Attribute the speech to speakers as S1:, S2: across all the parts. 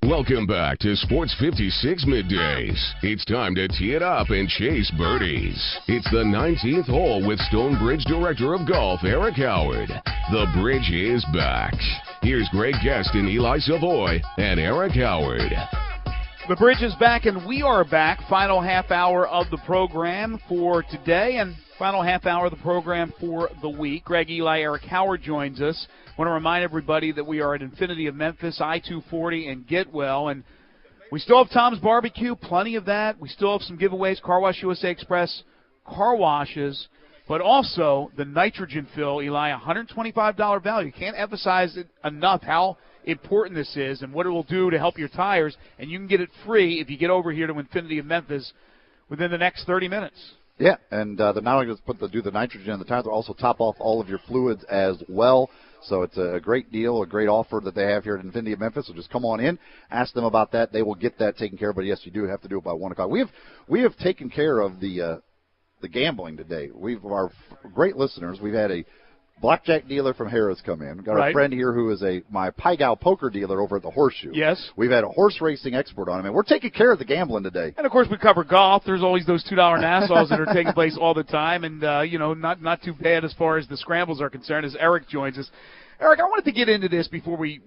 S1: Welcome back to Sports 56 Middays. It's time to tee it up and chase birdies. It's the 19th hole with Stonebridge Director of Golf, Eric Howard. The bridge is back. Here's Greg Guest, Eli Savoy, and Eric Howard.
S2: The bridge is back, and we are back. Final half hour of the program for today, and final half hour of the program for the week. Greg, Eli, Eric Howard joins us. I want to remind everybody that we are at Infinity of Memphis, I-240, and Getwell. And we still have Tom's Barbecue, plenty of that. We still have some giveaways, Car Wash USA Express car washes, but also the nitrogen fill, Eli, $125 value. Can't emphasize it enough how important this is and what it will do to help your tires. And you can get it free if you get over here to Infinity of Memphis within the next 30 minutes.
S3: Yeah, and they're not only going to do the nitrogen in the tires, they'll also top off all of your fluids as well. So it's a great deal, a great offer that they have here at Infinity of Memphis. So just come on in, ask them about that. They will get that taken care of. But, yes, you do have to do it by 1 o'clock. We have taken care of the gambling today. Our great listeners, we've had a blackjack dealer from Harris come in. We've got a friend here who is my Pygao poker dealer over at the Horseshoe.
S2: Yes.
S3: We've had a horse racing expert on him, and we're taking care of the gambling today.
S2: And, of course, we cover golf. There's always those $2 Nassaus that are taking place all the time, and, not too bad as far as the scrambles are concerned as Eric joins us. Eric, I wanted to get into this before we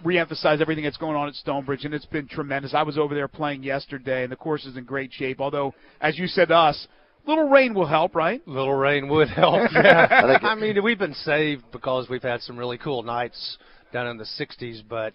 S2: reemphasize everything that's going on at Stonebridge, and it's been tremendous. I was over there playing yesterday, and the course is in great shape, although, as you said to us, little rain will help, right?
S4: Little rain would help, yeah. I mean, we've been saved because we've had some really cool nights down in the 60s, but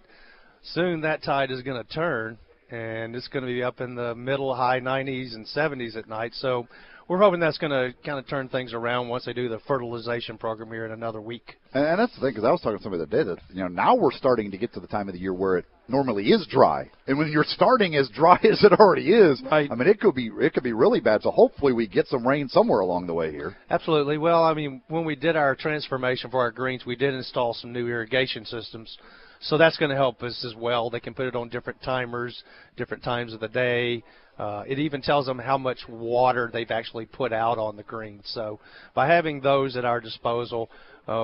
S4: soon that tide is going to turn, and it's going to be up in the middle, high 90s and 70s at night. So we're hoping that's going to kind of turn things around once they do the fertilization program here in another week.
S3: And that's the thing, because I was talking to somebody that did it. Now we're starting to get to the time of the year where it normally is dry. And when you're starting as dry as it already is, right. I mean, it could be really bad. So hopefully we get some rain somewhere along the way here.
S4: Absolutely. Well, I mean, when we did our transformation for our greens, we did install some new irrigation systems. So that's going to help us as well. They can put it on different timers, different times of the day. It even tells them how much water they've actually put out on the greens. So by having those at our disposal,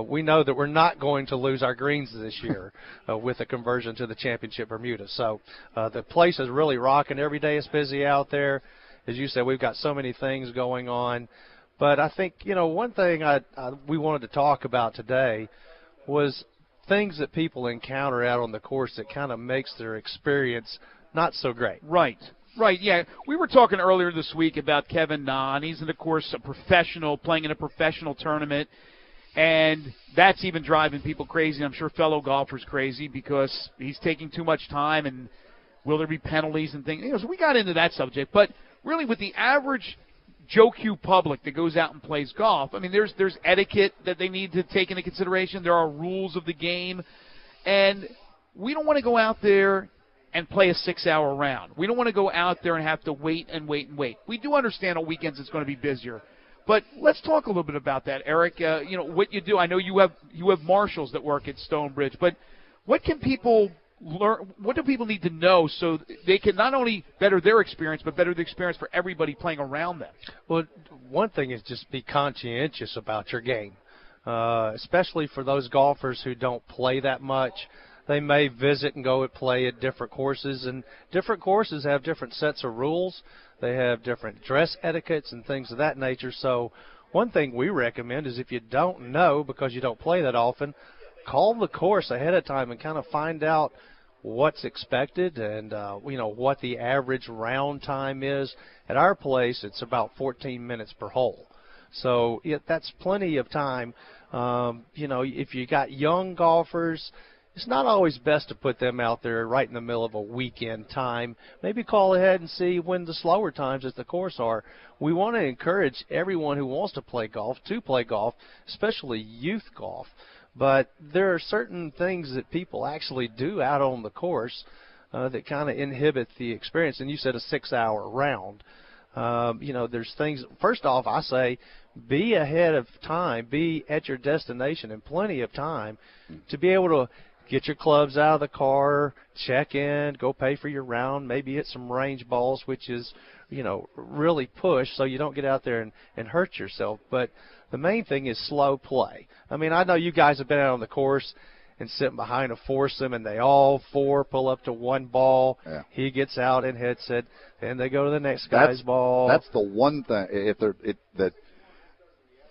S4: we know that we're not going to lose our greens this year with a conversion to the Championship Bermuda. So the place is really rocking. Every day it's busy out there. As you said, we've got so many things going on. But I think, one thing we wanted to talk about today was things that people encounter out on the course that kind of makes their experience not so great.
S2: Right, yeah. We were talking earlier this week about Kevin Na, and he's, of course, a professional, playing in a professional tournament, and that's even driving people crazy. I'm sure fellow golfers crazy because he's taking too much time, and will there be penalties and things? So we got into that subject. But really with the average Joe Q public that goes out and plays golf, I mean, there's etiquette that they need to take into consideration. There are rules of the game, and we don't want to go out there and play a 6-hour round. We don't want to go out there and have to wait and wait and wait. We do understand on weekends it's going to be busier. But let's talk a little bit about that, Eric. What you do. I know you have marshals that work at Stonebridge, but what can people learn? What do people need to know so they can not only better their experience, but better the experience for everybody playing around them?
S4: Well, one thing is just be conscientious about your game, especially for those golfers who don't play that much. They may visit and go and play at different courses, and different courses have different sets of rules. They have different dress etiquettes and things of that nature. So one thing we recommend is if you don't know because you don't play that often, call the course ahead of time and kind of find out what's expected and, what the average round time is. At our place, it's about 14 minutes per hole. So that's plenty of time. If you got young golfers, it's not always best to put them out there right in the middle of a weekend time. Maybe call ahead and see when the slower times at the course are. We want to encourage everyone who wants to play golf, especially youth golf. But there are certain things that people actually do out on the course that kind of inhibit the experience. And you said a 6-hour round. There's things. First off, I say be ahead of time, be at your destination in plenty of time to be able to get your clubs out of the car, check in, go pay for your round, maybe hit some range balls, which is, really push so you don't get out there and hurt yourself. But the main thing is slow play. I mean, I know you guys have been out on the course, and sitting behind a foursome, and they all four pull up to one ball.
S3: Yeah.
S4: He gets out and hits it, and they go to the next guy's ball.
S3: That's the one thing.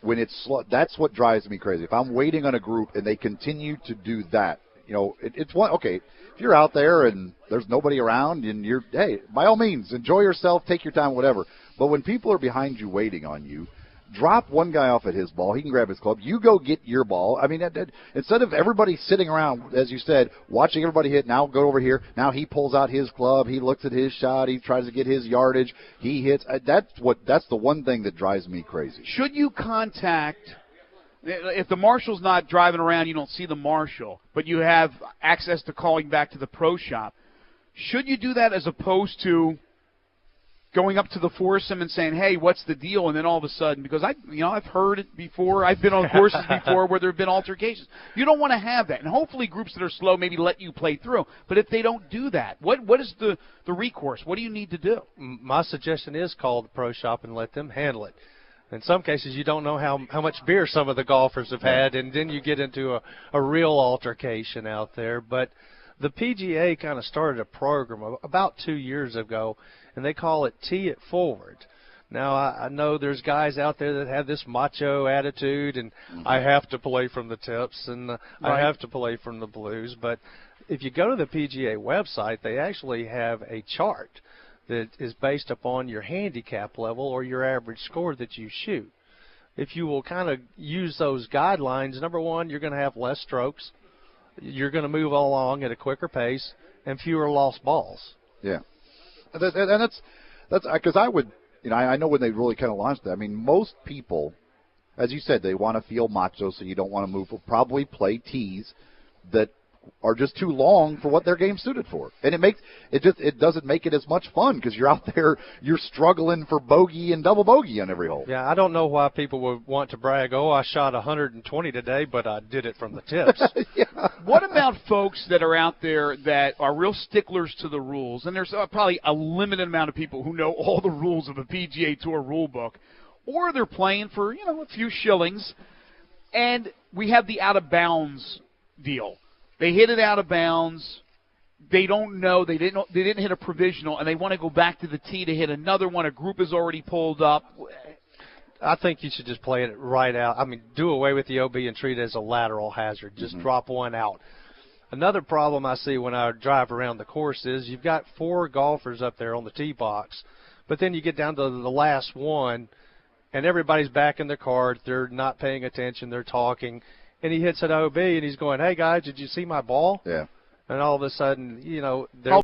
S3: When it's that's what drives me crazy. If I'm waiting on a group and they continue to do that, it's one. Okay, if you're out there and there's nobody around and hey, by all means, enjoy yourself, take your time, whatever. But when people are behind you waiting on you, drop one guy off at his ball. He can grab his club. You go get your ball. I mean, instead of everybody sitting around, as you said, watching everybody hit, now go over here. Now he pulls out his club. He looks at his shot. He tries to get his yardage. He hits. That's the one thing that drives me crazy.
S2: Should you contact, if the marshal's not driving around, you don't see the marshal, but you have access to calling back to the pro shop, should you do that as opposed to going up to the foursome and saying, hey, what's the deal? And then all of a sudden, because I've heard it before. I've been on courses before where there have been altercations. You don't want to have that. And hopefully groups that are slow maybe let you play through. But if they don't do that, what is the recourse? What do you need to do?
S4: My suggestion is call the pro shop and let them handle it. In some cases, you don't know how much beer some of the golfers have had, and then you get into a real altercation out there. But the PGA kind of started a program about 2 years ago, and they call it Tee It Forward. Now, I know there's guys out there that have this macho attitude, and I have to play from the tips, and I have to play from the blues. But if you go to the PGA website, they actually have a chart that is based upon your handicap level or your average score that you shoot. If you will kind of use those guidelines, number one, you're going to have less strokes. You're going to move along at a quicker pace and fewer lost balls.
S3: Yeah. And that's because I would, I know when they really kind of launched that. I mean, most people, as you said, they want to feel macho, so you don't want to move. Will probably play tees that are just too long for what their game's suited for, and it doesn't make it as much fun because you're out there, you're struggling for bogey and double bogey on every hole.
S4: Yeah, I don't know why people would want to brag. Oh, I shot 120 today, but I did it from the tips.
S2: Yeah. What about folks that are out there that are real sticklers to the rules? And there's probably a limited amount of people who know all the rules of a PGA Tour rule book, or they're playing for a few shillings, and we have the out of bounds deal. They hit it out of bounds. They don't know. They didn't hit a provisional, and they want to go back to the tee to hit another one. A group is already pulled up.
S4: I think you should just play it right out. I mean, do away with the OB and treat it as a lateral hazard. Just drop one out. Another problem I see when I drive around the course is you've got four golfers up there on the tee box, but then you get down to the last one, and everybody's back in their cart. They're not paying attention. They're talking. And he hits an OB, and he's going, hey, guys, did you see my ball?
S3: Yeah.
S4: And all of a sudden, they're